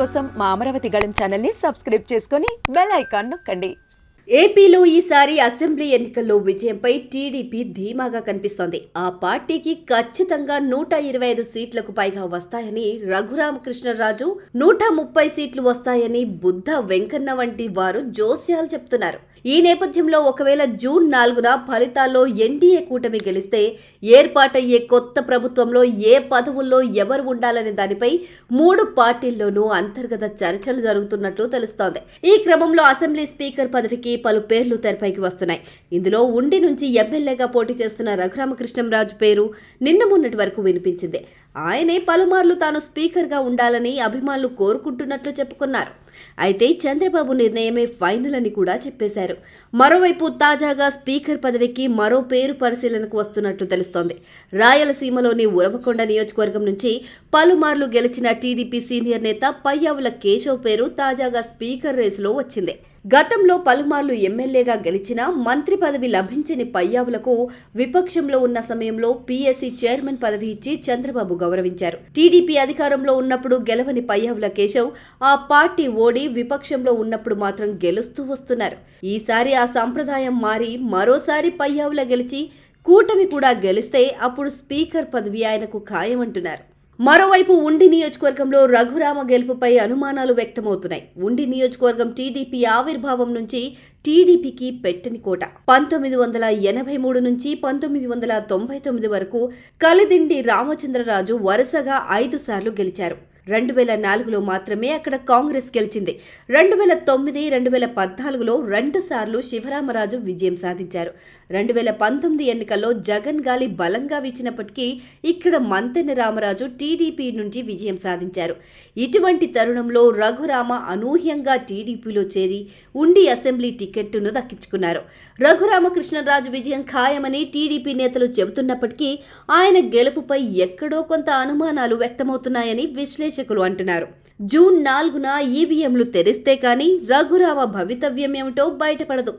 కోసం మా అమరావతి గళం ఛానల్ని సబ్స్క్రైబ్ చేసుకొని బెల్ ఐకాన్ నొక్కండి. ఏపీలో ఈసారి అసెంబ్లీ ఎన్నికల్లో విజయంపై టీడీపీ ధీమాగా కనిపిస్తోంది. ఆ పార్టీకి ఖచ్చితంగా 125 సీట్లకు పైగా వస్తాయని రఘురామకృష్ణరాజు, 130 సీట్లు వస్తాయని బుద్ధ వెంకన్న వంటి వారు జోస్యాలు చెప్తున్నారు. ఈ నేపథ్యంలో ఒకవేళ జూన్ 4న ఫలితాల్లో ఎన్డీఏ కూటమి గెలిస్తే ఏర్పాటయ్యే కొత్త ప్రభుత్వంలో ఏ పదవుల్లో ఎవరు ఉండాలనే దానిపై 3 పార్టీల్లోనూ అంతర్గత చర్చలు జరుగుతున్నట్లు తెలుస్తోంది. ఈ క్రమంలో అసెంబ్లీ స్పీకర్ పదవికి పలు పేర్లు తెరపైకి వస్తున్నాయి. ఇందులో ఉండి నుంచి ఎమ్మెల్యేగా పోటీ చేస్తున్న రఘురామకృష్ణంరాజు పేరు నిన్న మొన్నటి వరకు వినిపించింది. ఆయనే పలుమార్లు తాను స్పీకర్గా ఉండాలని అభిమానులు కోరుకుంటున్నట్లు చెప్పుకున్నారు. అయితే చంద్రబాబు నిర్ణయమే ఫైనల్ అని కూడా చెప్పేశారు. మరోవైపు తాజాగా స్పీకర్ పదవికి మరో పేరు పరిశీలనకు వస్తున్నట్లు తెలుస్తోంది. రాయలసీమలోని ఉరవకొండ నియోజకవర్గం నుంచి పలుమార్లు గెలిచిన టీడీపీ సీనియర్ నేత పయ్యావుల కేశవ్ పేరు తాజాగా స్పీకర్ రేసులో వచ్చింది. గతంలో పలుమార్లు ఎమ్మెల్యేగా గెలిచిన మంత్రి పదవి లభించని పయ్యావులకు విపక్షంలో ఉన్న సమయంలో పీఎస్సీ చైర్మన్ పదవి ఇచ్చి చంద్రబాబు గౌరవించారు. టీడీపీ అధికారంలో ఉన్నప్పుడు గెలవని పయ్యావుల కేశవ్ ఆ పార్టీ ఓడి విపక్షంలో ఉన్నప్పుడు మాత్రం గెలుస్తూ వస్తున్నారు. ఈసారి ఆ సంప్రదాయం మారి మరోసారి పయ్యావుల గెలిచి కూటమి కూడా గెలిస్తే అప్పుడు స్పీకర్ పదవి ఆయనకు ఖాయమంటున్నారు. మరోవైపు ఉండి నియోజకవర్గంలో రఘురామ గెలుపుపై అనుమానాలు వ్యక్తమవుతున్నాయి. ఉండి నియోజకవర్గం టీడీపీ ఆవిర్భావం నుంచి టీడీపీకి పెట్టని కోట. 1983 నుంచి 1999 వరకు కలిదిండి రామచంద్రరాజు వరుసగా 5 సార్లు గెలిచారు. 2004లో మాత్రమే అక్కడ కాంగ్రెస్ గెలిచింది. 2009, 2014లో 2 సార్లు శివరామరాజు విజయం సాధించారు. 2019 ఎన్నికల్లో జగన్ గాలి బలంగా వీచినప్పటికీ ఇక్కడ మంతెన రామరాజు టీడీపీ నుంచి విజయం సాధించారు. ఇటువంటి తరుణంలో రఘురామ అనూహ్యంగా టీడీపీలో చేరి ఉండి అసెంబ్లీ టికెట్టును దక్కించుకున్నారు. రఘురామకృష్ణరాజు విజయం ఖాయమని టీడీపీ నేతలు చెబుతున్నప్పటికీ ఆయన గెలుపుపై ఎక్కడో కొంత అనుమానాలు వ్యక్తమవుతున్నాయని విశ్లేషకులు అంటున్నారు. జూన్ 4న ఈవీఎంలు తెరిస్తే కానీ రఘురామ భవితవ్యం ఏమిటో బయటపడదు.